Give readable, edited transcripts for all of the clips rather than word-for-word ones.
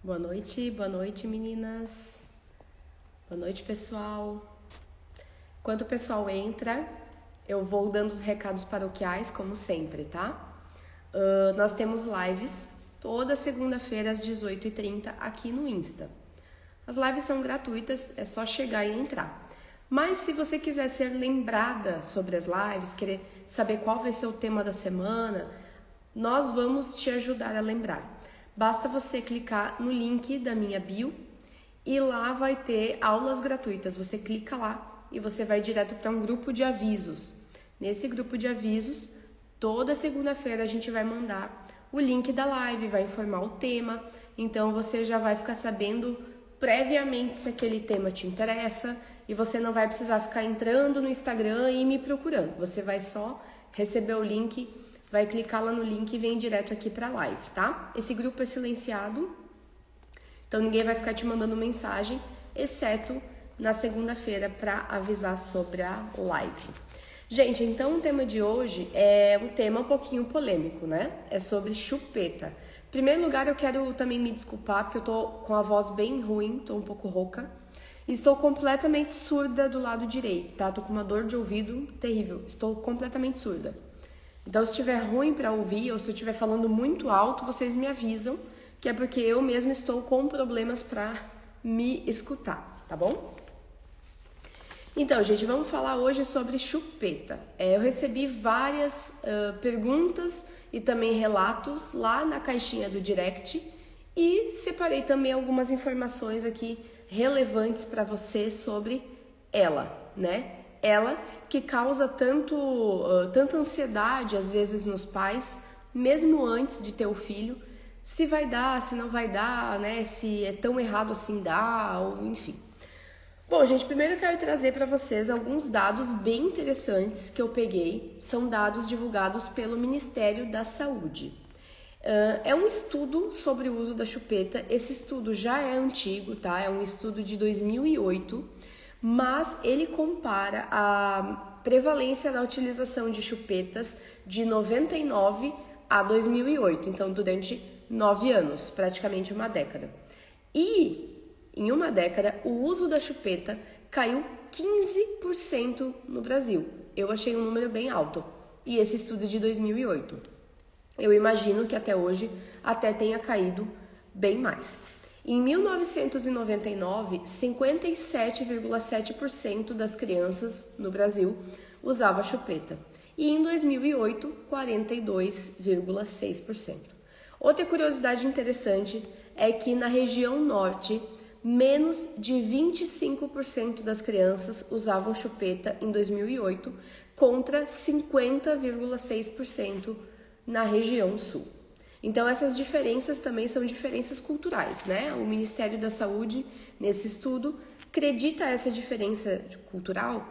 Boa noite meninas. Boa noite, pessoal. Enquanto o pessoal entra, eu vou dando os recados paroquiais, como sempre, tá? Nós temos lives toda segunda-feira às 18h30 aqui no Insta. As lives são gratuitas, é só chegar e entrar. Mas se você quiser ser lembrada sobre as lives, querer saber qual vai ser o tema da semana, nós vamos te ajudar a lembrar. Basta você clicar no link da minha bio e lá vai ter aulas gratuitas. Você clica lá e você vai direto para um grupo de avisos. Nesse grupo de avisos, toda segunda-feira a gente vai mandar o link da live, vai informar o tema. Então você já vai ficar sabendo previamente se aquele tema te interessa e você não vai precisar ficar entrando no Instagram e me procurando. Você vai só receber o link, vai clicar lá no link e vem direto aqui para a live, tá? Esse grupo é silenciado, então ninguém vai ficar te mandando mensagem, exceto na segunda-feira para avisar sobre a live. Gente, então o tema de hoje é um tema um pouquinho polêmico, né? É sobre chupeta. Em primeiro lugar, eu quero também me desculpar, porque eu tô com a voz bem ruim, tô um pouco rouca. E estou completamente surda do lado direito, tá? Tô com uma dor de ouvido terrível, estou completamente surda. Então, se estiver ruim para ouvir ou se eu estiver falando muito alto, vocês me avisam, que é porque eu mesma estou com problemas para me escutar, tá bom? Então, gente, vamos falar hoje sobre chupeta. Eu recebi várias perguntas e também relatos lá na caixinha do direct e separei também algumas informações aqui relevantes para você sobre ela, né? Ela que causa tanta ansiedade às vezes nos pais, mesmo antes de ter o filho, se vai dar, se não vai dar, né? Se é tão errado assim dar, ou enfim. Bom, gente, primeiro eu quero trazer para vocês alguns dados bem interessantes que eu peguei. São dados divulgados pelo Ministério da Saúde. É um estudo sobre o uso da chupeta. Esse estudo já é antigo, tá? É um estudo de 2008, mas ele compara a prevalência da utilização de chupetas de 99 a 2008. Então, durante 9 anos, praticamente uma década. E em uma década, o uso da chupeta caiu 15% no Brasil. Eu achei um número bem alto. E esse estudo é de 2008. Eu imagino que até hoje até tenha caído bem mais. Em 1999, 57,7% das crianças no Brasil usava chupeta. E em 2008, 42,6%. Outra curiosidade interessante é que na região norte, menos de 25% das crianças usavam chupeta em 2008, contra 50,6% na região sul. Então, essas diferenças também são diferenças culturais, né? O Ministério da Saúde, nesse estudo, acredita essa diferença cultural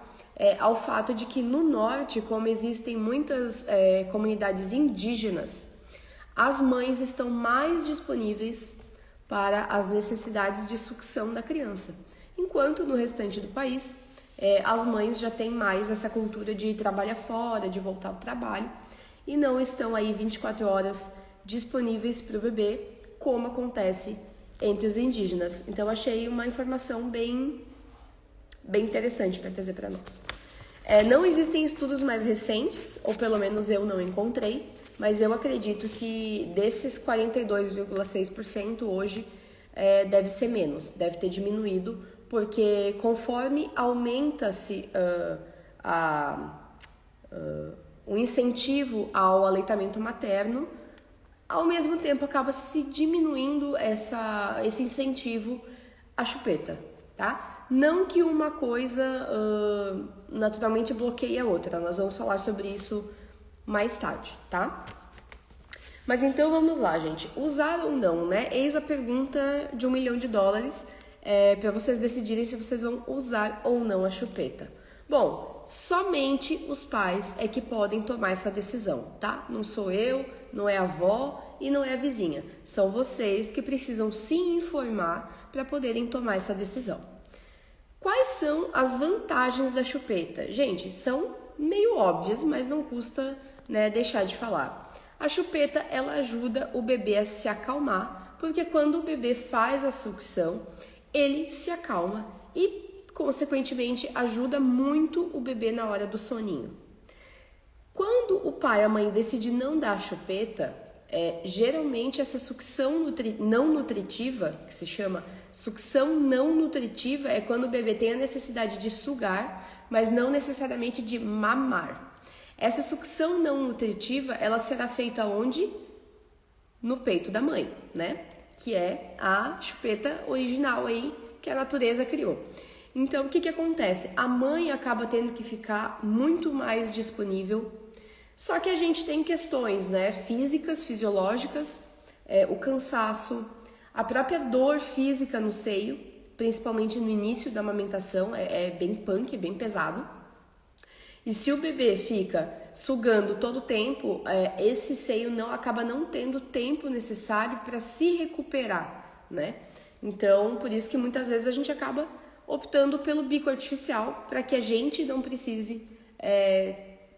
ao fato de que no norte, como existem muitas comunidades indígenas, as mães estão mais disponíveis para as necessidades de sucção da criança. Enquanto no restante do país, as mães já têm mais essa cultura de trabalhar fora, de voltar ao trabalho, e não estão aí 24 horas disponíveis para o bebê, como acontece entre os indígenas. Então, achei uma informação bem interessante para trazer para nós. Não existem estudos mais recentes, ou pelo menos eu não encontrei, mas eu acredito que desses 42,6% hoje deve ser menos, deve ter diminuído, porque conforme aumenta-se o incentivo ao aleitamento materno, ao mesmo tempo acaba se diminuindo esse incentivo à chupeta, tá? Não que uma coisa naturalmente bloqueie a outra, nós vamos falar sobre isso mais tarde, tá? Mas então vamos lá, gente. Usar ou não, né? Eis a pergunta de $1 milhão para vocês decidirem se vocês vão usar ou não a chupeta. Bom, somente os pais é que podem tomar essa decisão, tá? Não sou eu, não é a avó e não é a vizinha. São vocês que precisam se informar para poderem tomar essa decisão. Quais são as vantagens da chupeta? Gente, são meio óbvias, mas não custa, né, deixar de falar. A chupeta, ela ajuda o bebê a se acalmar Porque quando o bebê faz a sucção, ele se acalma e, consequentemente, ajuda muito o bebê na hora do soninho. Quando o pai e a mãe decidem não dar a chupeta, geralmente essa sucção não nutritiva, que se chama sucção não nutritiva, é quando o bebê tem a necessidade de sugar, mas não necessariamente de mamar. Essa sucção não nutritiva, ela será feita onde? No peito da mãe, né? Que é a chupeta original aí que a natureza criou. Então, o que acontece? A mãe acaba tendo que ficar muito mais disponível. Só que a gente tem questões, né, físicas, fisiológicas, o cansaço, a própria dor física no seio, principalmente no início da amamentação, é bem punk, é bem pesado. E se o bebê fica sugando todo o tempo, esse seio acaba não tendo tempo necessário para se recuperar, né? Então, por isso que muitas vezes a gente acaba optando pelo bico artificial, para que a gente não precise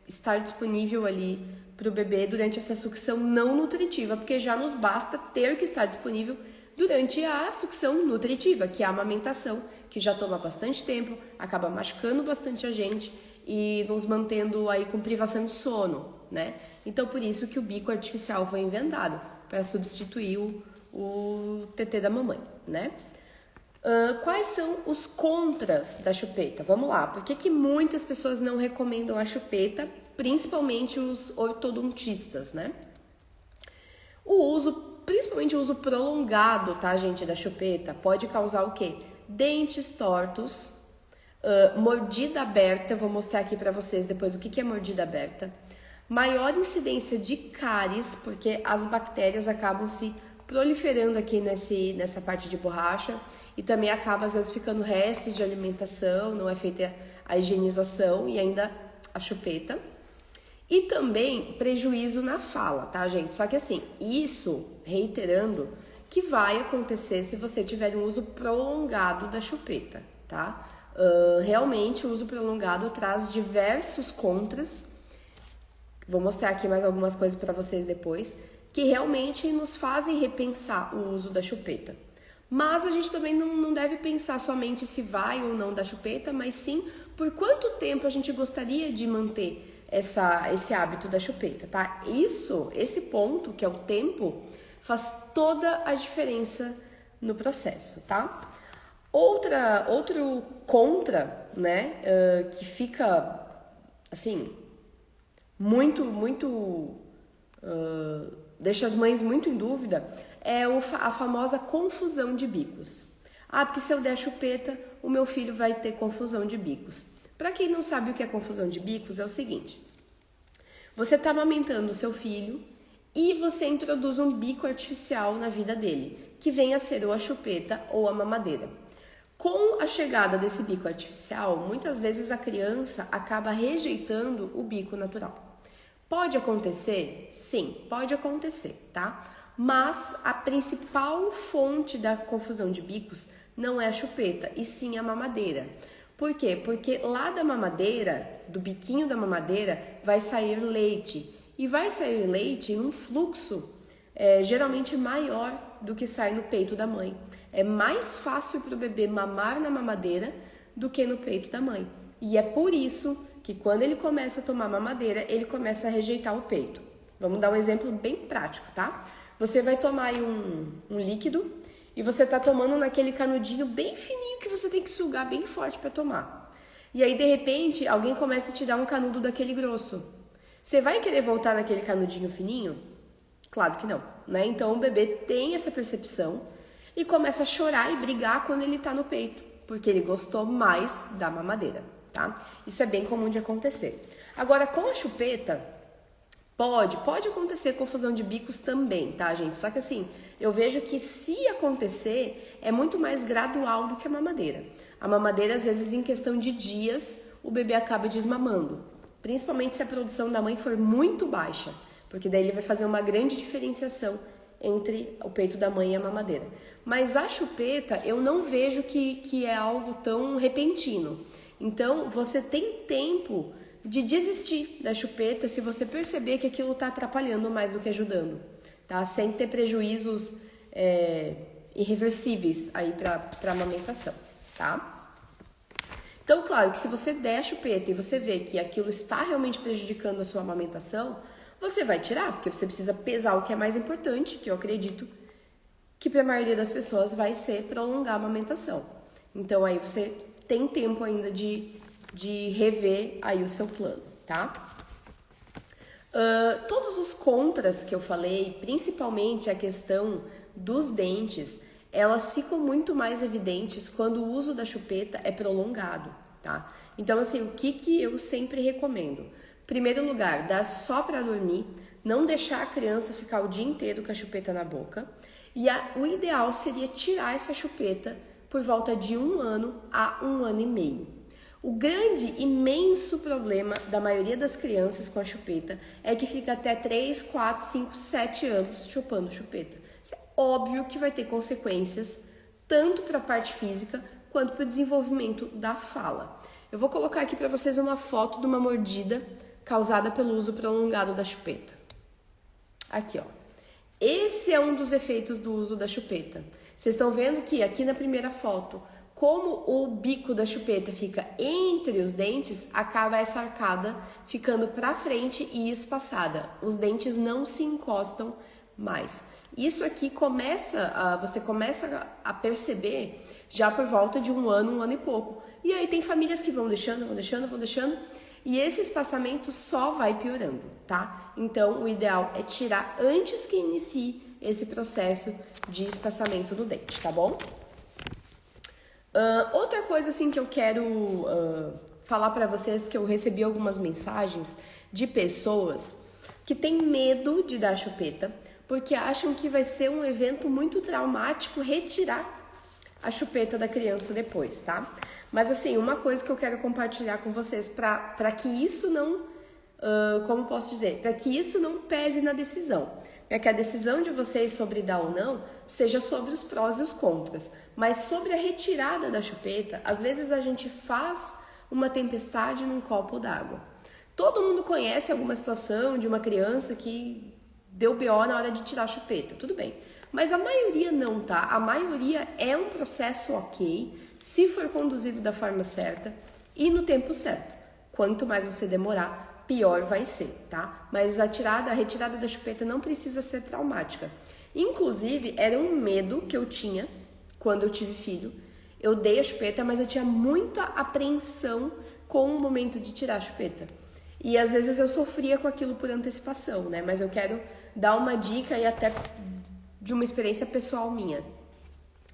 estar disponível ali para o bebê durante essa sucção não nutritiva, porque já nos basta ter que estar disponível durante a sucção nutritiva, que é a amamentação, que já toma bastante tempo, acaba machucando bastante a gente e nos mantendo aí com privação de sono, né? Então, por isso que o bico artificial foi inventado, para substituir o tetê da mamãe, né? Quais são os contras da chupeta? Vamos lá, por que muitas pessoas não recomendam a chupeta, principalmente os ortodontistas, né? Principalmente o uso prolongado, tá, gente, da chupeta, pode causar o quê? Dentes tortos, mordida aberta, eu vou mostrar aqui pra vocês depois o que é mordida aberta, maior incidência de cáries, porque as bactérias acabam se proliferando aqui nessa parte de borracha, e também acaba às vezes ficando restos de alimentação, não é feita a higienização e ainda a chupeta. E também prejuízo na fala, tá, gente? Só que assim, isso, reiterando, que vai acontecer se você tiver um uso prolongado da chupeta, tá? Realmente o uso prolongado traz diversos contras. Vou mostrar aqui mais algumas coisas para vocês depois, que realmente nos fazem repensar o uso da chupeta. Mas a gente também não deve pensar somente se vai ou não da chupeta, mas sim por quanto tempo a gente gostaria de manter esse hábito da chupeta, tá? Esse ponto, que é o tempo, faz toda a diferença no processo, tá? Outro contra, né, que fica, assim, deixa as mães muito em dúvida, é a famosa confusão de bicos. Porque se eu der chupeta, o meu filho vai ter confusão de bicos. Para quem não sabe o que é confusão de bicos, é o seguinte: você está amamentando o seu filho e você introduz um bico artificial na vida dele, que vem a ser ou a chupeta ou a mamadeira. Com a chegada desse bico artificial, muitas vezes a criança acaba rejeitando o bico natural. Pode acontecer? Sim, pode acontecer, tá? Mas a principal fonte da confusão de bicos não é a chupeta, e sim a mamadeira. Por quê? Porque lá da mamadeira, do biquinho da mamadeira, vai sair leite. E vai sair leite num fluxo geralmente maior do que sai no peito da mãe. É mais fácil para o bebê mamar na mamadeira do que no peito da mãe. E é por isso que quando ele começa a tomar mamadeira, ele começa a rejeitar o peito. Vamos dar um exemplo bem prático, tá? Você vai tomar aí um líquido e você tá tomando naquele canudinho bem fininho que você tem que sugar bem forte para tomar. E aí, de repente, alguém começa a te dar um canudo daquele grosso. Você vai querer voltar naquele canudinho fininho? Claro que não, né? Então, o bebê tem essa percepção e começa a chorar e brigar quando ele tá no peito, porque ele gostou mais da mamadeira, tá? Isso é bem comum de acontecer. Agora, com a chupeta, pode acontecer confusão de bicos também, tá, gente? Só que assim, eu vejo que se acontecer, é muito mais gradual do que a mamadeira. A mamadeira, às vezes, em questão de dias, o bebê acaba desmamando. Principalmente se a produção da mãe for muito baixa, porque daí ele vai fazer uma grande diferenciação entre o peito da mãe e a mamadeira. Mas a chupeta, eu não vejo que é algo tão repentino. Então, você tem tempo de desistir da chupeta se você perceber que aquilo está atrapalhando mais do que ajudando, tá? Sem ter prejuízos irreversíveis aí para amamentação, tá? Então, claro que se você der a chupeta e você vê que aquilo está realmente prejudicando a sua amamentação, você vai tirar, porque você precisa pesar o que é mais importante, que eu acredito que para a maioria das pessoas vai ser prolongar a amamentação. Então, aí você tem tempo ainda de rever aí o seu plano, tá? Todos os contras que eu falei, principalmente a questão dos dentes, elas ficam muito mais evidentes quando o uso da chupeta é prolongado, tá? Então, assim, o que eu sempre recomendo? Primeiro lugar, dar só para dormir, não deixar a criança ficar o dia inteiro com a chupeta na boca. E o ideal seria tirar essa chupeta por volta de 1 ano a 1 ano e meio. O grande, imenso problema da maioria das crianças com a chupeta é que fica até 3, 4, 5, 7 anos chupando chupeta. Isso é óbvio que vai ter consequências tanto para a parte física quanto para o desenvolvimento da fala. Eu vou colocar aqui para vocês uma foto de uma mordida causada pelo uso prolongado da chupeta. Aqui, ó. Esse é um dos efeitos do uso da chupeta. Vocês estão vendo que aqui na primeira foto, como o bico da chupeta fica entre os dentes, acaba essa arcada ficando para frente e espaçada. Os dentes não se encostam mais. Isso aqui você começa a perceber já por volta de 1 ano e pouco. E aí tem famílias que vão deixando, e esse espaçamento só vai piorando, tá? Então, o ideal é tirar antes que inicie esse processo de espaçamento do dente, tá bom? Outra coisa assim que eu quero falar para vocês, que eu recebi algumas mensagens de pessoas que têm medo de dar chupeta porque acham que vai ser um evento muito traumático retirar a chupeta da criança depois, tá? Mas assim, uma coisa que eu quero compartilhar com vocês para que isso não, como posso dizer, para que isso não pese na decisão. Para que a decisão de vocês sobre dar ou não seja sobre os prós e os contras. Mas sobre a retirada da chupeta, às vezes a gente faz uma tempestade num copo d'água. Todo mundo conhece alguma situação de uma criança que deu BO na hora de tirar a chupeta, tudo bem. Mas a maioria não, tá? A maioria é um processo ok, se for conduzido da forma certa e no tempo certo. Quanto mais você demorar, pior vai ser, tá? Mas a retirada da chupeta não precisa ser traumática. Inclusive, era um medo que eu tinha quando eu tive filho. Eu dei a chupeta, mas eu tinha muita apreensão com o momento de tirar a chupeta. E às vezes eu sofria com aquilo por antecipação, né? Mas eu quero dar uma dica e até de uma experiência pessoal minha.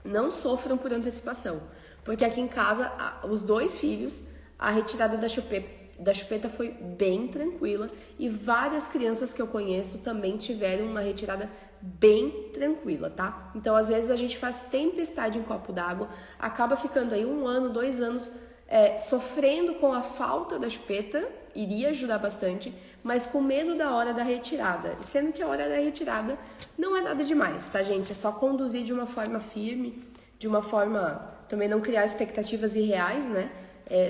Não sofram por antecipação, porque aqui em casa, os 2 filhos, a retirada da chupeta foi bem tranquila e várias crianças que eu conheço também tiveram uma retirada bem tranquila, tá? Então, às vezes a gente faz tempestade em copo d'água, acaba ficando aí 1 ano, 2 anos sofrendo com a falta da chupeta, iria ajudar bastante, mas com medo da hora da retirada, sendo que a hora da retirada não é nada demais, tá, gente? É só conduzir de uma forma firme, de uma forma também não criar expectativas irreais, né?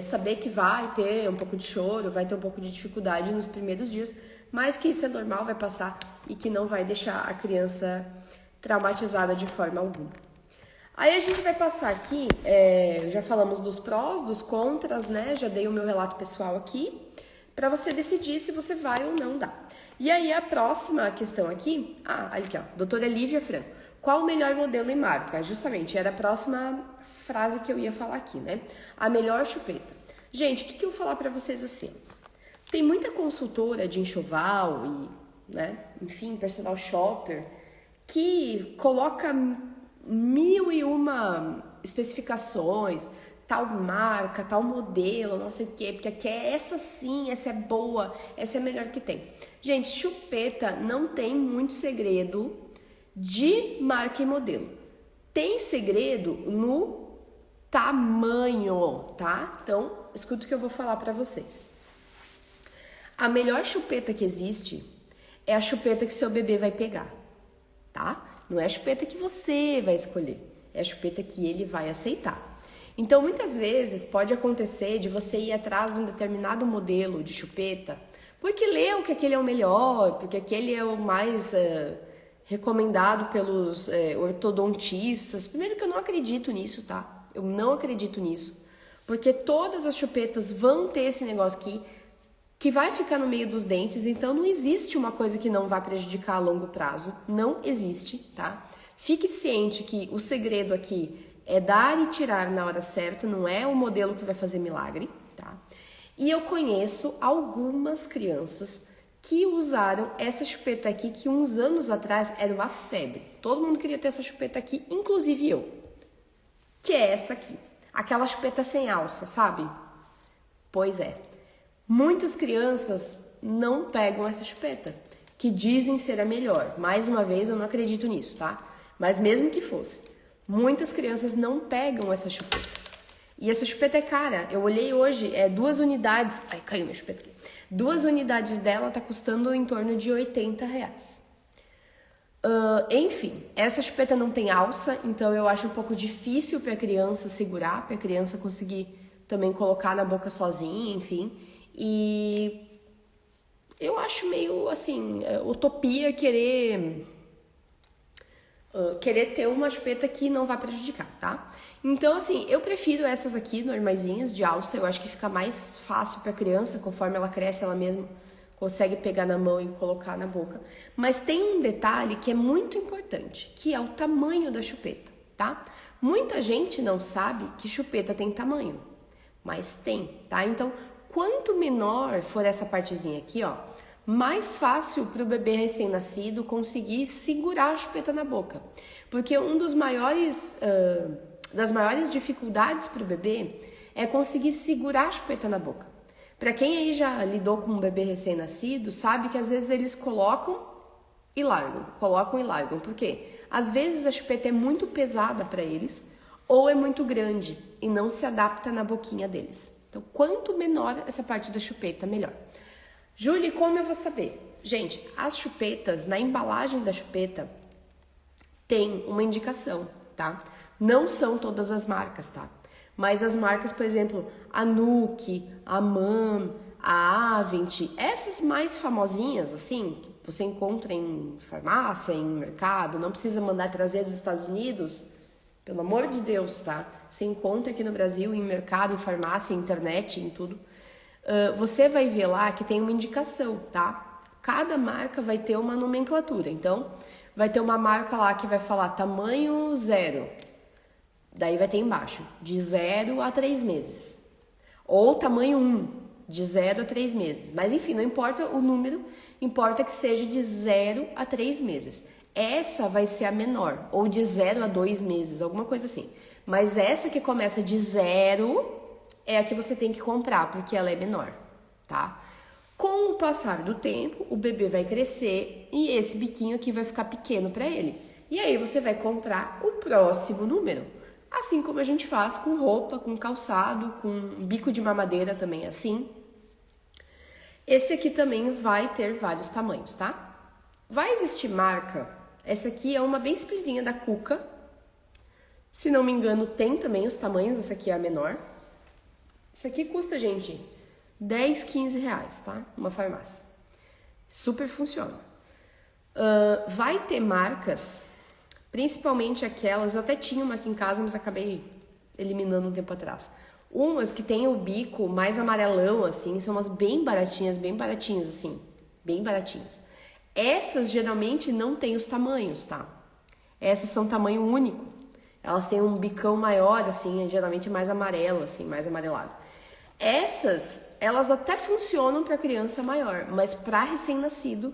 Saber que vai ter um pouco de choro, vai ter um pouco de dificuldade nos primeiros dias, mas que isso é normal, vai passar e que não vai deixar a criança traumatizada de forma alguma. Aí a gente vai passar aqui, já falamos dos prós, dos contras, né? Já dei o meu relato pessoal aqui, para você decidir se você vai ou não dar. E aí a próxima questão aqui, aqui ó, doutora Lívia Franco, qual o melhor modelo e marca? Justamente, era a próxima frase que eu ia falar aqui, né? A melhor chupeta. Gente, o que eu vou falar pra vocês assim? Tem muita consultora de enxoval e, né, enfim, personal shopper que coloca 1001 especificações, tal marca, tal modelo, não sei o quê, porque essa sim, essa é boa, essa é a melhor que tem. Gente, chupeta não tem muito segredo de marca e modelo. Tem segredo no tamanho, tá? Então, escuta o que eu vou falar pra vocês. A melhor chupeta que existe é a chupeta que seu bebê vai pegar, tá? Não é a chupeta que você vai escolher, é a chupeta que ele vai aceitar. Então, muitas vezes pode acontecer de você ir atrás de um determinado modelo de chupeta porque leu que aquele é o melhor, porque aquele é o mais recomendado pelos ortodontistas. Primeiro que eu não acredito nisso, tá? Eu não acredito nisso. Porque todas as chupetas vão ter esse negócio aqui que vai ficar no meio dos dentes, então não existe uma coisa que não vai prejudicar a longo prazo. Não existe, tá? Fique ciente que o segredo aqui é dar e tirar na hora certa, não é o modelo que vai fazer milagre, tá? E eu conheço algumas crianças que usaram essa chupeta aqui, que uns anos atrás era uma febre. Todo mundo queria ter essa chupeta aqui, inclusive eu. Que é essa aqui. Aquela chupeta sem alça, sabe? Pois é. Muitas crianças não pegam essa chupeta, que dizem ser a melhor. Mais uma vez, eu não acredito nisso, tá? Mas mesmo que fosse, muitas crianças não pegam essa chupeta. E essa chupeta é cara. Eu olhei hoje, 2 unidades... Ai, caiu minha chupeta aqui. 2 unidades dela tá custando em torno de R$80. Enfim, essa chupeta não tem alça, então eu acho um pouco difícil para a criança segurar, para a criança conseguir também colocar na boca sozinha, enfim. E eu acho meio assim, utopia querer ter uma chupeta que não vai prejudicar, tá? Então, assim, eu prefiro essas aqui, normaisinhas, de alça. Eu acho que fica mais fácil para a criança, conforme ela cresce, ela mesma consegue pegar na mão e colocar na boca. Mas tem um detalhe que é muito importante, que é o tamanho da chupeta, tá? Muita gente não sabe que chupeta tem tamanho, mas tem, tá? Então, quanto menor for essa partezinha aqui, ó, mais fácil para o bebê recém-nascido conseguir segurar a chupeta na boca. Porque das maiores dificuldades para o bebê é conseguir segurar a chupeta na boca. Para quem aí já lidou com um bebê recém-nascido, sabe que às vezes eles colocam e largam. Por quê? Às vezes a chupeta é muito pesada para eles ou é muito grande e não se adapta na boquinha deles. Então, quanto menor essa parte da chupeta, melhor. Julie, como eu vou saber? Gente, as chupetas, na embalagem da chupeta, tem uma indicação, tá? Não são todas as marcas, tá? Mas as marcas, por exemplo, a Nuke, a MAM, a Avent, essas mais famosinhas, assim, que você encontra em farmácia, em mercado, não precisa mandar trazer dos Estados Unidos, pelo amor de Deus, tá? Você encontra aqui no Brasil, em mercado, em farmácia, em internet, em tudo. Você vai ver lá que tem uma indicação, tá? Cada marca vai ter uma nomenclatura. Então, vai ter uma marca lá que vai falar tamanho 0. Daí vai ter embaixo, de 0 a 3 meses. Ou tamanho 1, de 0 a 3 meses. Mas enfim, não importa o número, importa que seja de 0 a 3 meses. Essa vai ser a menor, ou de 0 a 2 meses, alguma coisa assim. Mas essa que começa de 0 é a que você tem que comprar, porque ela é menor, tá? Com o passar do tempo, o bebê vai crescer e esse biquinho aqui vai ficar pequeno para ele. E aí você vai comprar o próximo número. Assim como a gente faz com roupa, com calçado, com bico de mamadeira também assim. Esse aqui também vai ter vários tamanhos, tá? Vai existir marca, essa aqui é uma bem simplesinha da Cuca. Se não me engano, tem também os tamanhos, essa aqui é a menor. Isso aqui custa, gente, 10, 15 reais, tá? Uma farmácia. Super funciona. Vai ter marcas, principalmente aquelas, eu até tinha uma aqui em casa, mas acabei eliminando um tempo atrás. Umas que tem o bico mais amarelão, assim, são umas bem baratinhas, assim, bem baratinhas. Essas geralmente não tem os tamanhos, tá? Essas são tamanho único. Elas têm um bicão maior, assim, geralmente mais amarelo, assim, mais amarelado. Essas, elas até funcionam para criança maior, mas para recém-nascido,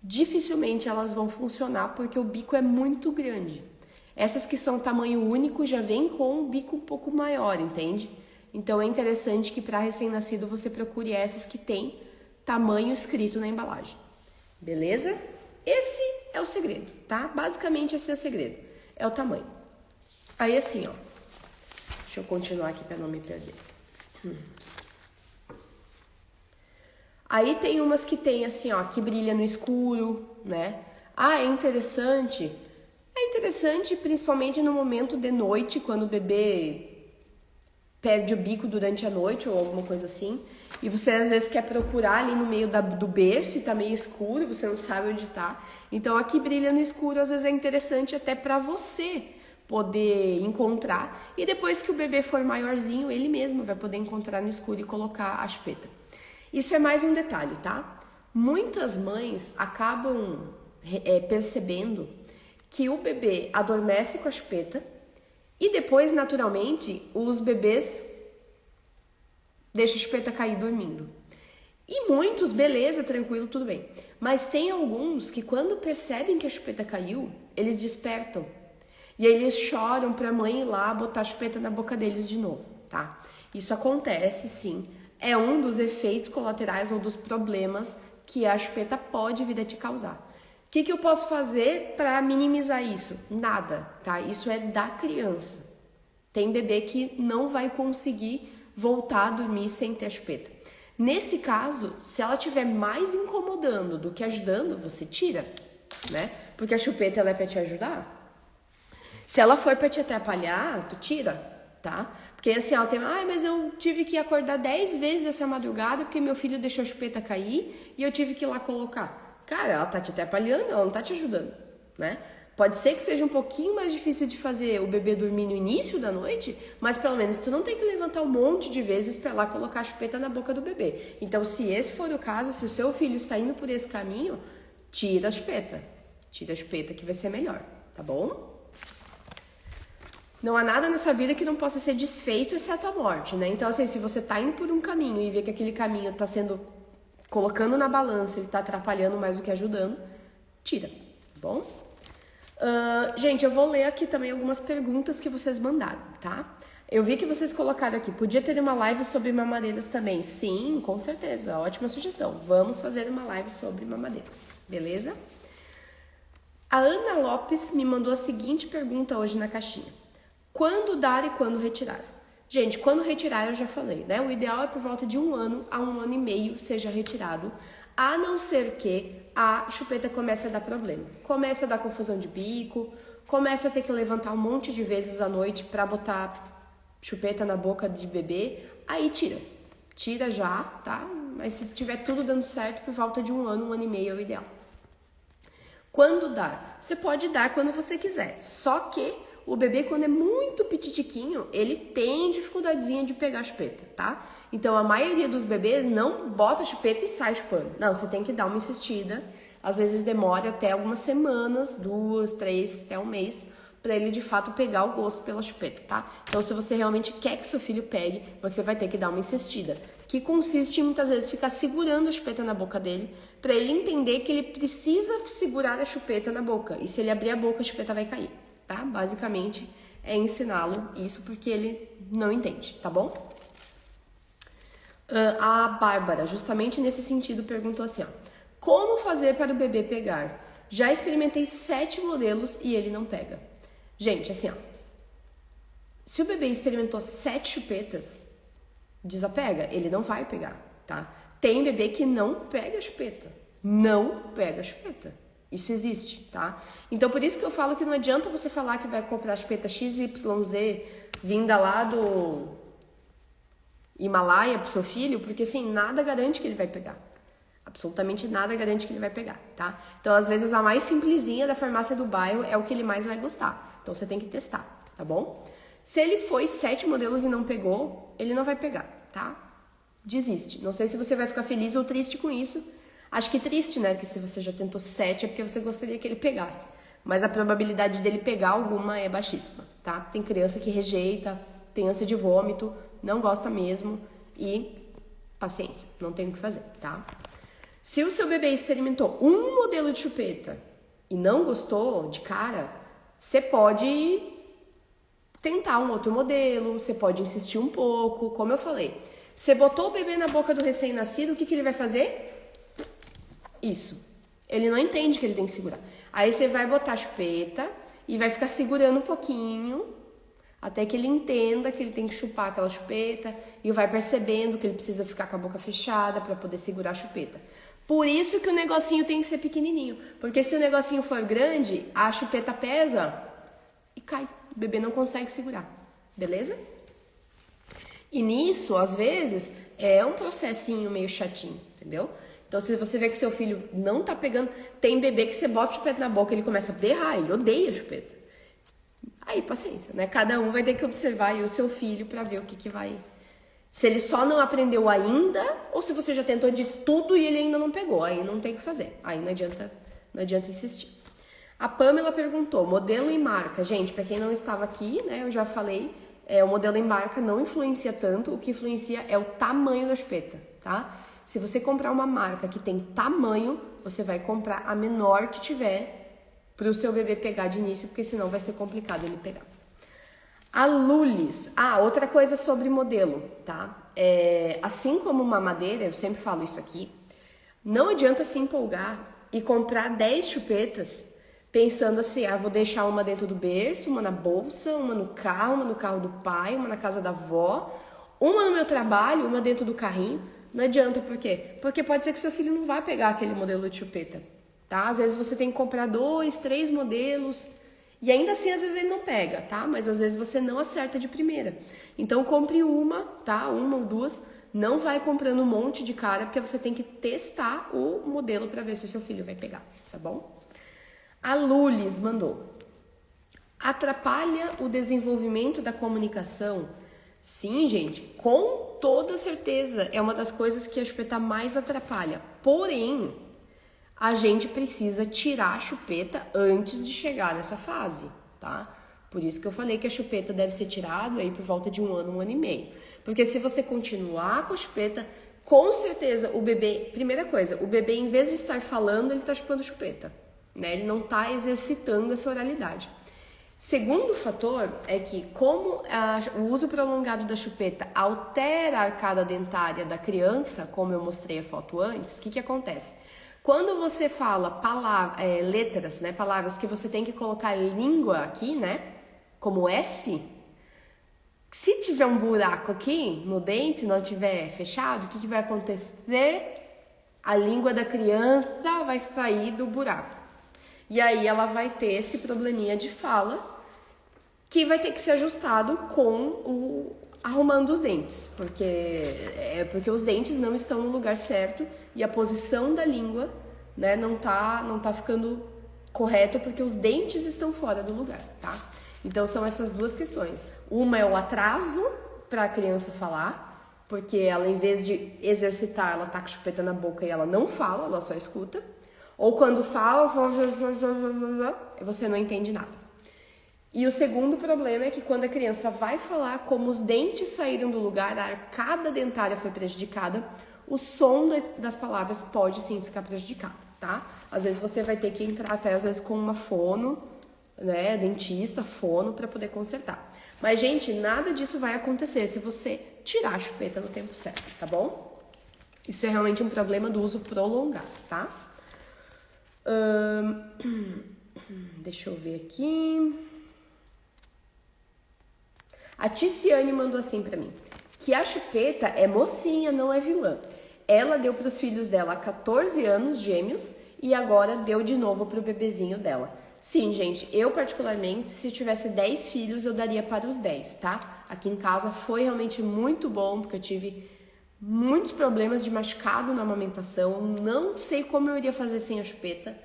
dificilmente elas vão funcionar porque o bico é muito grande. Essas que são tamanho único já vêm com um bico um pouco maior, entende? Então é interessante que para recém-nascido você procure essas que tem tamanho escrito na embalagem. Beleza? Esse é o segredo, tá? Basicamente esse é o segredo, é o tamanho. Aí assim, ó, deixa eu continuar aqui para não me perder. Aí tem umas que tem assim, ó, que brilha no escuro, né? Ah, é interessante. É interessante principalmente no momento de noite, quando o bebê perde o bico durante a noite ou alguma coisa assim. e você às vezes quer procurar ali no meio do berço e tá meio escuro, você não sabe onde tá. Então aqui brilha no escuro, às vezes é interessante até para você poder encontrar, e depois que o bebê for maiorzinho, ele mesmo vai poder encontrar no escuro e colocar a chupeta. Isso é mais um detalhe, tá? Muitas mães acabam percebendo que o bebê adormece com a chupeta e depois, naturalmente, os bebês deixam a chupeta cair dormindo. E muitos, beleza, tranquilo, tudo bem. Mas tem alguns que quando percebem que a chupeta caiu, eles despertam. E aí eles choram pra mãe ir lá botar a chupeta na boca deles de novo, tá? Isso acontece, sim. É um dos efeitos colaterais ou dos problemas que a chupeta pode vir a te causar. O que eu posso fazer para minimizar isso? Nada, tá? Isso é da criança. Tem bebê que não vai conseguir voltar a dormir sem ter a chupeta. Nesse caso, se ela estiver mais incomodando do que ajudando, você tira, né? Porque a chupeta ela é para te ajudar. Se ela for para te atrapalhar, tu tira, tá? Porque assim, ela tem, mas eu tive que acordar 10 vezes essa madrugada porque meu filho deixou a chupeta cair e eu tive que ir lá colocar. Cara, ela tá te atrapalhando, ela não tá te ajudando, né? Pode ser que seja um pouquinho mais difícil de fazer o bebê dormir no início da noite, mas pelo menos tu não tem que levantar um monte de vezes para lá colocar a chupeta na boca do bebê. Então, se esse for o caso, se o seu filho está indo por esse caminho, tira a chupeta. Tira a chupeta que vai ser melhor, tá bom? Não há nada nessa vida que não possa ser desfeito, exceto a morte, né? Então, assim, se você tá indo por um caminho e vê que aquele caminho tá sendo... colocando na balança, ele tá atrapalhando mais do que ajudando, tira, tá bom? Gente, eu vou ler aqui também algumas perguntas que vocês mandaram, tá? Eu vi que vocês colocaram aqui, podia ter uma live sobre mamadeiras também. Sim, com certeza, ótima sugestão. Vamos fazer uma live sobre mamadeiras, beleza? A Ana Lopes me mandou a seguinte pergunta hoje na caixinha. Quando dar e quando retirar? Gente, quando retirar eu já falei, né? O ideal é por volta de 1 ano a 1 ano e meio seja retirado, a não ser que a chupeta comece a dar problema. Começa a dar confusão de bico, começa a ter que levantar um monte de vezes à noite para botar chupeta na boca de bebê, aí tira. Tira já, tá? Mas se tiver tudo dando certo, por volta de 1 ano, 1 ano e meio é o ideal. Quando dar? Você pode dar quando você quiser, só que o bebê, quando é muito pititiquinho, ele tem dificuldadezinha de pegar a chupeta, tá? Então, a maioria dos bebês não bota a chupeta e sai chupando. Não, você tem que dar uma insistida. Às vezes demora até algumas semanas, 2, 3, até um mês, para ele de fato pegar o gosto pela chupeta, tá? Então, se você realmente quer que seu filho pegue, você vai ter que dar uma insistida, que consiste em muitas vezes ficar segurando a chupeta na boca dele, para ele entender que ele precisa segurar a chupeta na boca. E se ele abrir a boca, a chupeta vai cair. Tá? Basicamente é ensiná-lo isso porque ele não entende, tá bom? A Bárbara, justamente nesse sentido, perguntou assim, ó, como fazer para o bebê pegar? Já experimentei 7 modelos e ele não pega. Gente, assim, ó, se o bebê experimentou 7 chupetas, desapega, ele não vai pegar, tá? Tem bebê que não pega a chupeta, não pega a chupeta. Isso existe, tá? Então, por isso que eu falo que não adianta você falar que vai comprar a chupeta XYZ vinda lá do Himalaia pro seu filho, porque assim, nada garante que ele vai pegar. Absolutamente nada garante que ele vai pegar, tá? Então, às vezes, a mais simplesinha da farmácia do bairro é o que ele mais vai gostar. Então, você tem que testar, tá bom? Se ele foi 7 modelos e não pegou, ele não vai pegar, tá? Desiste. Não sei se você vai ficar feliz ou triste com isso. Acho que triste, né? Que se você já tentou 7 é porque você gostaria que ele pegasse. Mas a probabilidade dele pegar alguma é baixíssima, tá? Tem criança que rejeita, tem ânsia de vômito, não gosta mesmo e paciência, não tem o que fazer, tá? Se o seu bebê experimentou um modelo de chupeta e não gostou de cara, você pode tentar um outro modelo, você pode insistir um pouco, como eu falei. Você botou o bebê na boca do recém-nascido, o que ele vai fazer? Isso. Ele não entende que ele tem que segurar. Aí você vai botar a chupeta e vai ficar segurando um pouquinho até que ele entenda que ele tem que chupar aquela chupeta e vai percebendo que ele precisa ficar com a boca fechada para poder segurar a chupeta. Por isso que o negocinho tem que ser pequenininho, porque se o negocinho for grande, a chupeta pesa e cai. O bebê não consegue segurar, beleza? E nisso, às vezes, é um processinho meio chatinho, entendeu? Então, se você vê que seu filho não tá pegando... Tem bebê que você bota o chupeta na boca e ele começa a berrar, ele odeia chupeta. Aí, paciência, né? Cada um vai ter que observar aí o seu filho pra ver o que vai... Se ele só não aprendeu ainda, ou se você já tentou de tudo e ele ainda não pegou, aí não tem o que fazer. Aí não adianta insistir. A Pamela perguntou, modelo e marca. Gente, pra quem não estava aqui, né, eu já falei, o modelo e marca não influencia tanto, o que influencia é o tamanho da chupeta, tá? Se você comprar uma marca que tem tamanho, você vai comprar a menor que tiver para o seu bebê pegar de início, porque senão vai ser complicado ele pegar. A Lulis. Outra coisa sobre modelo, tá? Assim como mamadeira, eu sempre falo isso aqui, não adianta se empolgar e comprar 10 chupetas pensando assim, vou deixar uma dentro do berço, uma na bolsa, uma no carro do pai, uma na casa da avó, uma no meu trabalho, uma dentro do carrinho. Não adianta, por quê? Porque pode ser que seu filho não vai pegar aquele modelo de chupeta, tá? Às vezes você tem que comprar 2, 3 modelos e ainda assim às vezes ele não pega, tá? Mas às vezes você não acerta de primeira. Então compre uma, tá? Uma ou duas, não vai comprando um monte de cara, porque você tem que testar o modelo para ver se o seu filho vai pegar, tá bom? A Lulis mandou. Atrapalha o desenvolvimento da comunicação? Sim, gente, com toda certeza é uma das coisas que a chupeta mais atrapalha. Porém, a gente precisa tirar a chupeta antes de chegar nessa fase, tá? Por isso que eu falei que a chupeta deve ser tirada aí por volta de 1 ano, 1 ano e meio. Porque se você continuar com a chupeta, com certeza o bebê... Primeira coisa, o bebê em vez de estar falando, ele está chupando chupeta, né? Ele não está exercitando essa oralidade. Segundo fator é que, como o uso prolongado da chupeta altera a arcada dentária da criança, como eu mostrei a foto antes, o que acontece? Quando você fala letras, né, palavras que você tem que colocar língua aqui, né, como S, se tiver um buraco aqui no dente, não tiver fechado, o que vai acontecer? A língua da criança vai sair do buraco. E aí ela vai ter esse probleminha de fala que vai ter que ser ajustado com arrumando os dentes, porque os dentes não estão no lugar certo e a posição da língua, né, não tá ficando correto porque os dentes estão fora do lugar, tá? Então são essas duas questões. Uma é o atraso para a criança falar, porque ela, em vez de exercitar, ela tá com a chupeta na boca e ela não fala, ela só escuta. Ou quando fala, você não entende nada. E o segundo problema é que quando a criança vai falar, como os dentes saíram do lugar, a arcada dentária foi prejudicada, o som das palavras pode sim ficar prejudicado, tá? Às vezes você vai ter que entrar até, às vezes, com uma fono, né, dentista, fono, para poder consertar. Mas, gente, nada disso vai acontecer se você tirar a chupeta no tempo certo, tá bom? Isso é realmente um problema do uso prolongado, tá? Deixa eu ver aqui. A Ticiane mandou assim pra mim, que a chupeta é mocinha, não é vilã. Ela deu pros filhos dela há 14 anos, gêmeos, e agora deu de novo pro bebezinho dela. Sim, gente, eu particularmente, se tivesse 10 filhos, eu daria para os 10, tá? Aqui em casa foi realmente muito bom, porque eu tive muitos problemas de machucado na amamentação, não sei como eu iria fazer sem a chupeta.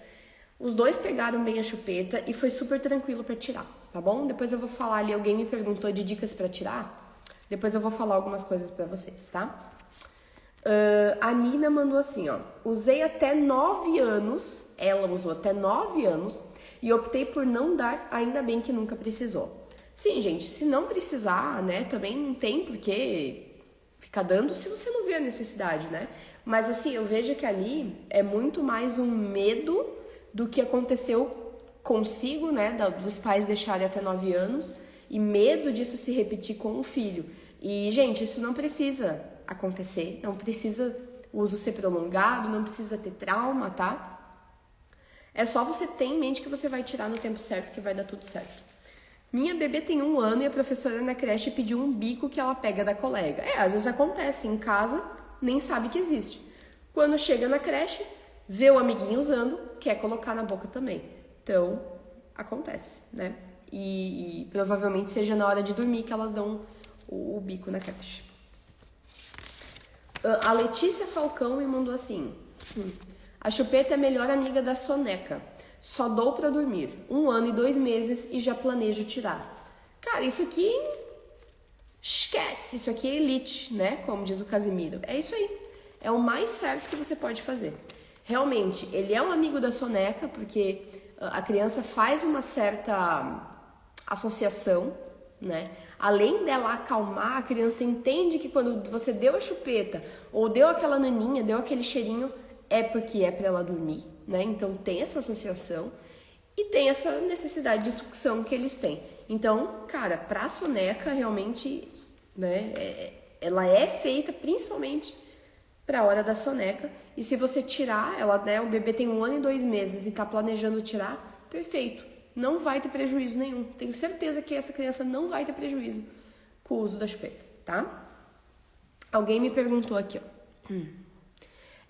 Os dois pegaram bem a chupeta e foi super tranquilo para tirar, tá bom? Depois eu vou falar ali, alguém me perguntou de dicas para tirar, depois eu vou falar algumas coisas para vocês, tá? A Nina mandou assim, ó, usei até 9 anos, ela usou até 9 anos e optei por não dar, ainda bem que nunca precisou. Sim, gente, se não precisar, né, também não tem por que ficar dando se você não vê a necessidade, né? Mas assim, eu vejo que ali é muito mais um medo do que aconteceu consigo, né, dos pais deixarem até 9 anos e medo disso se repetir com o filho. E, gente, isso não precisa acontecer, não precisa o uso ser prolongado, não precisa ter trauma, tá? É só você ter em mente que você vai tirar no tempo certo, que vai dar tudo certo. Minha bebê tem 1 ano e a professora na creche pediu um bico que ela pega da colega. Às vezes acontece, em casa nem sabe que existe. Quando chega na creche, vê o amiguinho usando, quer colocar na boca também. Então, acontece, né? E provavelmente seja na hora de dormir que elas dão o bico na creche. A Letícia Falcão me mandou assim: a chupeta é a melhor amiga da soneca. Só dou pra dormir. 1 ano e 2 meses e já planejo tirar. Cara, isso aqui... esquece, isso aqui é elite, né? Como diz o Casimiro. É isso aí. É o mais certo que você pode fazer. Realmente, ele é um amigo da soneca, porque a criança faz uma certa associação, né? Além dela acalmar, a criança entende que quando você deu a chupeta ou deu aquela naninha, deu aquele cheirinho, é porque é para ela dormir, né? Então tem essa associação e tem essa necessidade de sucção que eles têm. Então, cara, pra soneca realmente, né, ela é feita principalmente pra hora da soneca. E se você tirar, ela, né, o bebê tem 1 ano e 2 meses e tá planejando tirar, perfeito. Não vai ter prejuízo nenhum. Tenho certeza que essa criança não vai ter prejuízo com o uso da chupeta, tá? Alguém me perguntou aqui, ó.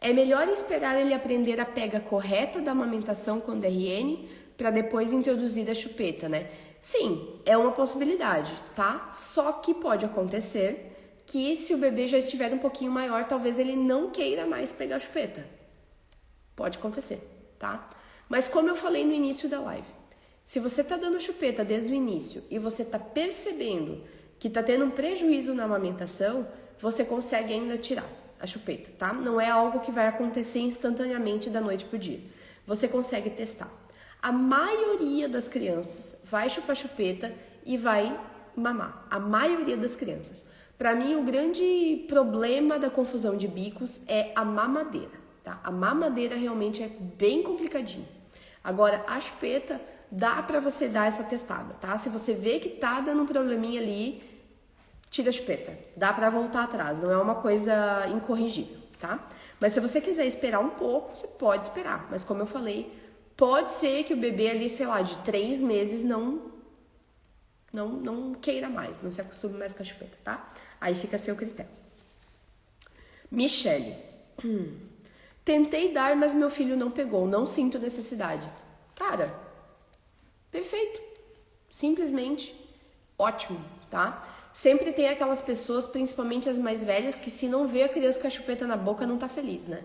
É melhor esperar ele aprender a pega correta da amamentação com DRN para depois introduzir a chupeta, né? Sim, é uma possibilidade, tá? Só que pode acontecer que se o bebê já estiver um pouquinho maior, talvez ele não queira mais pegar a chupeta. Pode acontecer, tá? Mas como eu falei no início da live, se você tá dando chupeta desde o início e você tá percebendo que tá tendo um prejuízo na amamentação, você consegue ainda tirar a chupeta, tá? Não é algo que vai acontecer instantaneamente da noite pro dia. Você consegue testar. A maioria das crianças vai chupar chupeta e vai mamar. A maioria das crianças. Para mim, o grande problema da confusão de bicos é a mamadeira, tá? A mamadeira realmente é bem complicadinho. Agora, a chupeta dá para você dar essa testada, tá? Se você vê que tá dando um probleminha ali, tira a chupeta. Dá pra voltar atrás, não é uma coisa incorrigível, tá? Mas se você quiser esperar um pouco, você pode esperar. Mas como eu falei, pode ser que o bebê ali, sei lá, de 3 meses não queira mais, não se acostume mais com a chupeta, tá? Aí fica a seu critério. Michele. Tentei dar, mas meu filho não pegou, não sinto necessidade. Cara, perfeito. Simplesmente ótimo, tá? Sempre tem aquelas pessoas, principalmente as mais velhas, que se não vê a criança com a chupeta na boca, não tá feliz, né?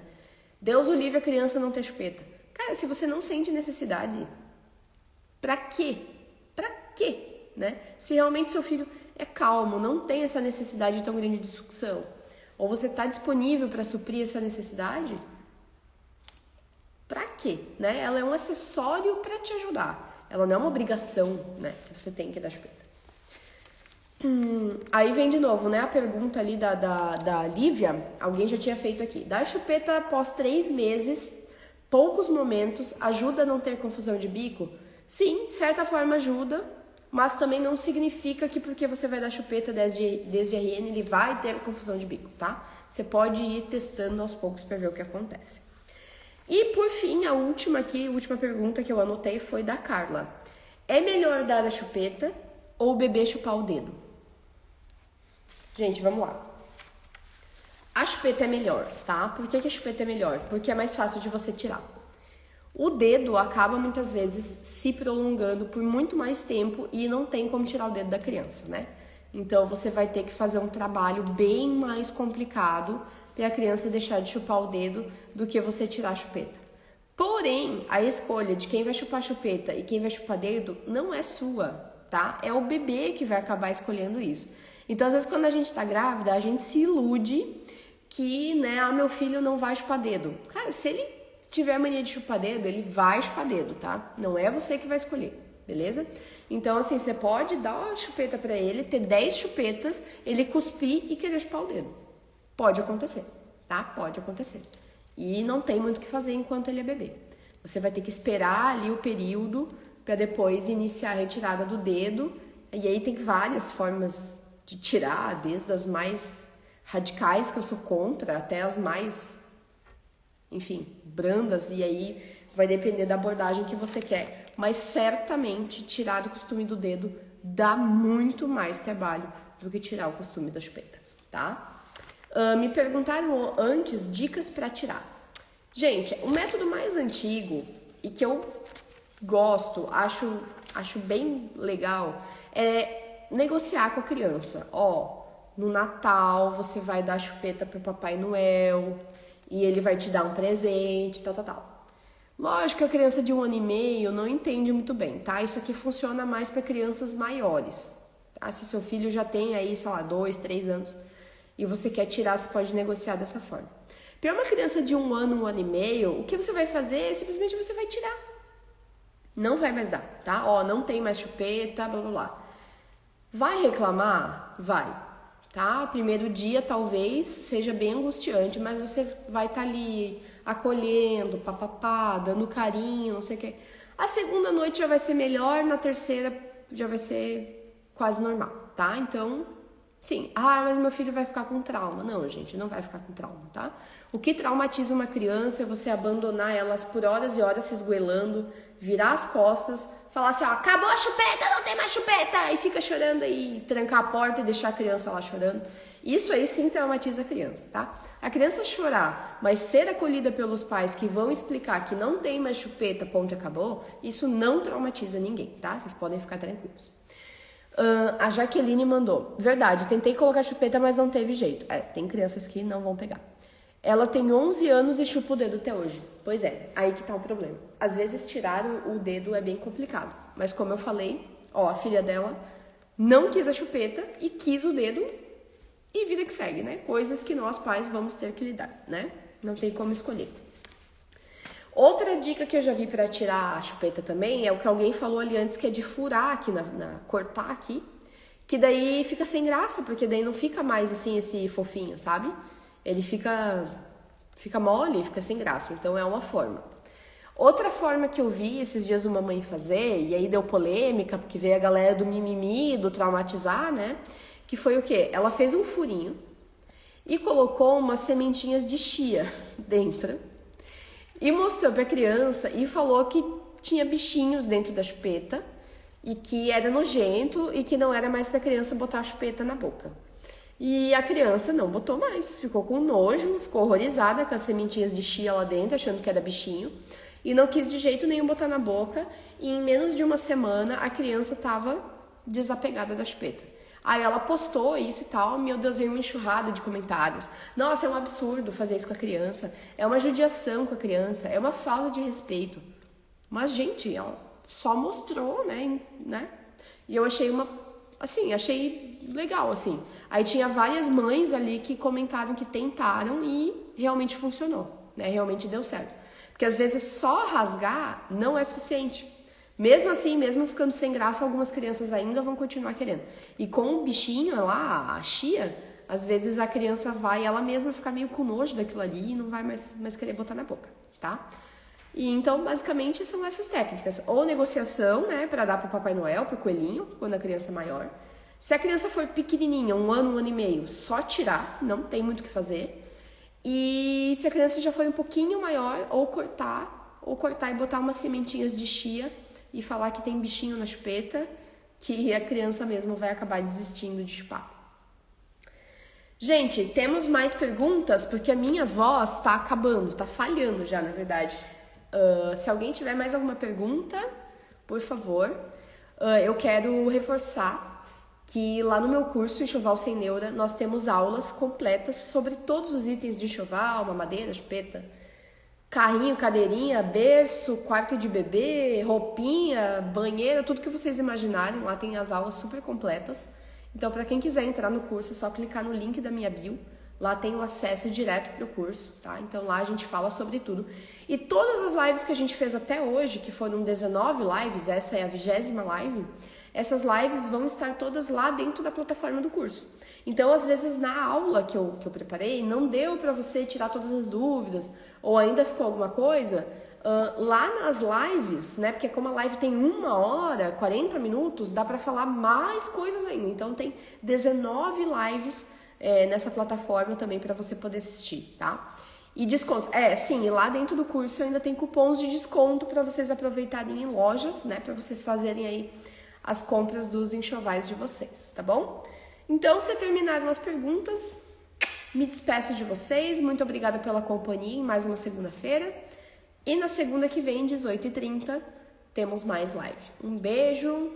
Deus o livre a criança não ter chupeta. Cara, se você não sente necessidade, pra quê? Pra quê, né? Se realmente seu filho é calmo, não tem essa necessidade tão grande de sucção, ou você tá disponível para suprir essa necessidade, pra quê, né? Ela é um acessório para te ajudar. Ela não é uma obrigação, né, que você tem que dar chupeta. Aí vem de novo, né, a pergunta ali da Lívia, alguém já tinha feito aqui. Dar chupeta após 3 meses, poucos momentos, ajuda a não ter confusão de bico? Sim, de certa forma ajuda, mas também não significa que porque você vai dar chupeta desde RN, ele vai ter confusão de bico, tá? Você pode ir testando aos poucos para ver o que acontece. E por fim, a última pergunta que eu anotei foi da Carla. É melhor dar a chupeta ou o bebê chupar o dedo? Gente, vamos lá. A chupeta é melhor, tá? Por que a chupeta é melhor? Porque é mais fácil de você tirar. O dedo acaba muitas vezes se prolongando por muito mais tempo e não tem como tirar o dedo da criança, né? Então você vai ter que fazer um trabalho bem mais complicado para a criança deixar de chupar o dedo do que você tirar a chupeta. Porém, a escolha de quem vai chupar a chupeta e quem vai chupar dedo não é sua, tá? É o bebê que vai acabar escolhendo isso. Então, às vezes, quando a gente tá grávida, a gente se ilude que, né, meu filho não vai chupar dedo. Cara, se ele tiver mania de chupar dedo, ele vai chupar dedo, tá? Não é você que vai escolher, beleza? Então, assim, você pode dar uma chupeta pra ele, ter 10 chupetas, ele cuspir e querer chupar o dedo. Pode acontecer, tá? Pode acontecer. E não tem muito o que fazer enquanto ele é bebê. Você vai ter que esperar ali o período pra depois iniciar a retirada do dedo. E aí tem várias formas de tirar, desde as mais radicais, que eu sou contra, até as mais, enfim, brandas, e aí vai depender da abordagem que você quer. Mas certamente tirar do costume do dedo dá muito mais trabalho do que tirar o costume da chupeta, tá? Me perguntaram antes dicas para tirar. Gente, o método mais antigo e que eu gosto, acho bem legal, é negociar com a criança. Ó, no Natal você vai dar chupeta pro Papai Noel e ele vai te dar um presente, tal. Lógico que a criança de 1 ano e meio não entende muito bem, tá? Isso aqui funciona mais para crianças maiores, tá? Se seu filho já tem aí, sei lá, 2, 3 anos e você quer tirar, você pode negociar dessa forma. Para uma criança de 1 ano, 1 ano e meio, o que você vai fazer? Simplesmente você vai tirar. Não vai mais dar, tá? Ó, não tem mais chupeta, blá blá blá. Vai reclamar? Vai, tá? Primeiro dia talvez seja bem angustiante, mas você vai estar ali acolhendo, papapá, dando carinho, não sei o quê. A segunda noite já vai ser melhor, na terceira já vai ser quase normal, tá? Então, sim. Mas meu filho vai ficar com trauma. Não, gente, não vai ficar com trauma, tá? O que traumatiza uma criança é você abandonar elas por horas e horas se esgoelando, virar as costas, falar assim, ó, acabou a chupeta, não tem mais chupeta, e fica chorando aí, trancar a porta e deixar a criança lá chorando. Isso aí sim traumatiza a criança, tá? A criança chorar, mas ser acolhida pelos pais que vão explicar que não tem mais chupeta, ponto e acabou, isso não traumatiza ninguém, tá? Vocês podem ficar tranquilos. A Jaqueline mandou, verdade, tentei colocar chupeta, mas não teve jeito. Tem crianças que não vão pegar. Ela tem 11 anos e chupa o dedo até hoje. Pois é, aí que tá o problema. Às vezes tirar o dedo é bem complicado. Mas como eu falei, ó, a filha dela não quis a chupeta e quis o dedo e vida que segue, né? Coisas que nós pais vamos ter que lidar, né? Não tem como escolher. Outra dica que eu já vi pra tirar a chupeta também é o que alguém falou ali antes, que é de furar aqui, cortar aqui. Que daí fica sem graça, porque daí não fica mais assim esse fofinho, sabe? Ele fica mole, fica sem graça, então é uma forma. Outra forma que eu vi esses dias uma mãe fazer, e aí deu polêmica, porque veio a galera do mimimi, do traumatizar, né? Que foi o quê? Ela fez um furinho e colocou umas sementinhas de chia dentro e mostrou pra criança e falou que tinha bichinhos dentro da chupeta e que era nojento e que não era mais pra criança botar a chupeta na boca. E a criança não botou mais, ficou com nojo, ficou horrorizada com as sementinhas de chia lá dentro, achando que era bichinho, e não quis de jeito nenhum botar na boca, e em menos de uma semana a criança estava desapegada da chupeta. Aí ela postou isso e tal, meu Deus, veio uma enxurrada de comentários. Nossa, é um absurdo fazer isso com a criança, é uma judiação com a criança, é uma falta de respeito. Mas, gente, ela só mostrou, né? E eu achei achei legal, assim. Aí tinha várias mães ali que comentaram que tentaram e realmente funcionou, né? Realmente deu certo. Porque às vezes só rasgar não é suficiente. Mesmo assim, mesmo ficando sem graça, algumas crianças ainda vão continuar querendo. E com o bichinho lá, a chia, às vezes a criança vai ela mesma ficar meio com nojo daquilo ali e não vai mais querer botar na boca, tá? E então, basicamente, são essas técnicas. Ou negociação, né, para dar pro Papai Noel, pro coelhinho, quando a criança é maior. Se a criança for pequenininha, 1 ano, 1 ano e meio, só tirar, não tem muito o que fazer. E se a criança já foi um pouquinho maior, ou cortar e botar umas sementinhas de chia e falar que tem bichinho na chupeta, que a criança mesmo vai acabar desistindo de chupar. Gente, temos mais perguntas, porque a minha voz tá acabando, tá falhando já, na verdade. Se alguém tiver mais alguma pergunta, por favor. Eu quero reforçar que lá no meu curso Enxoval Sem Neura, nós temos aulas completas sobre todos os itens de enxoval, mamadeira, chupeta, carrinho, cadeirinha, berço, quarto de bebê, roupinha, banheira, tudo que vocês imaginarem. Lá tem as aulas super completas. Então, para quem quiser entrar no curso, é só clicar no link da minha bio. Lá tem o acesso direto para o curso, tá? Então, lá a gente fala sobre tudo. E todas as lives que a gente fez até hoje, que foram 19 lives, essa é a 20ª live, essas lives vão estar todas lá dentro da plataforma do curso. Então, às vezes, na aula que eu preparei, não deu para você tirar todas as dúvidas, ou ainda ficou alguma coisa, lá nas lives, né? Porque como a live tem 1 hora, 40 minutos, dá para falar mais coisas ainda. Então, tem 19 lives nessa plataforma também para você poder assistir, tá? E descontos. Sim, e lá dentro do curso ainda tem cupons de desconto para vocês aproveitarem em lojas, né? Para vocês fazerem aí as compras dos enxovais de vocês, tá bom? Então, se terminaram as perguntas, me despeço de vocês. Muito obrigada pela companhia em mais uma segunda-feira. E na segunda que vem, 18h30, temos mais live. Um beijo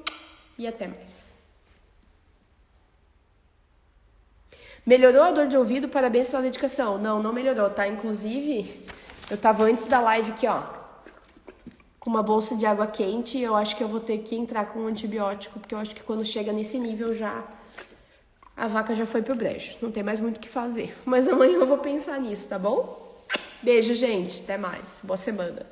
e até mais. Melhorou a dor de ouvido? Parabéns pela dedicação. Não melhorou, tá? Inclusive, eu tava antes da live aqui, ó, com uma bolsa de água quente. Eu acho que eu vou ter que entrar com um antibiótico, porque eu acho que quando chega nesse nível já... A vaca já foi pro brejo. Não tem mais muito o que fazer. Mas amanhã eu vou pensar nisso, tá bom? Beijo, gente. Até mais. Boa semana.